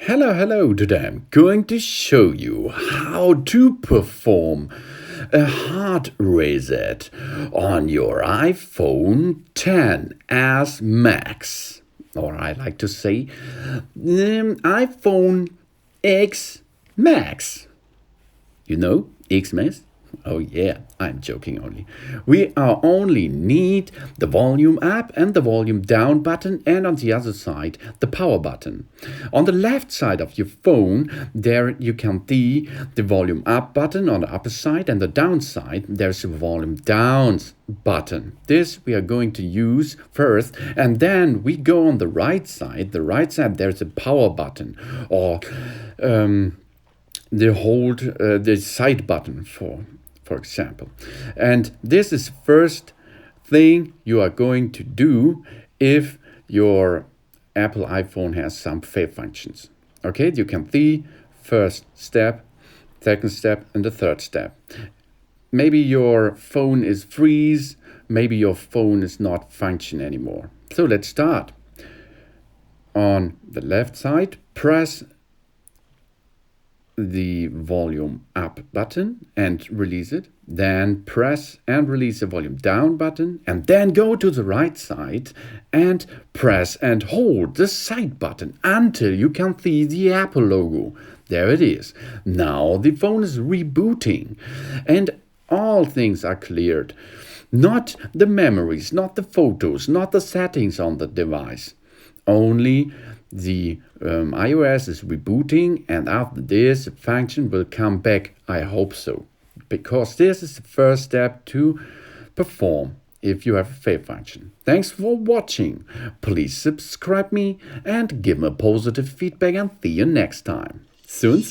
Hello, today I'm going to show you how to perform a hard reset on your iPhone XS Max, or I like to say iPhone X Max. You know, X Max? Oh yeah, I'm joking only. We only need the volume up and the volume down button, and on the other side the power button. On the left side of your phone there you can see the volume up button on the upper side, and the down side there's a volume down button. This we are going to use first, and then we go on the right side. The right side there's a power button, or the side button for example. And this is first thing you are going to do if your Apple iPhone has some fail functions. Okay, you can see first step, second step, and the third step. Maybe your phone is freeze, maybe your phone is not function anymore. So let's start. On the left side, press the volume up button and release it. Then press and release the volume down button, and then go to the right side and press and hold the side button until you can see the Apple logo. There it is. Now the phone is rebooting and all things are cleared. Not the memories, not the photos, not the settings on the device. Only the iOS is rebooting, and after this the function will come back. I hope so, because this is the first step to perform if you have a fail function. Thanks for watching. Please subscribe me and give me positive feedback, and see you next time. Soon.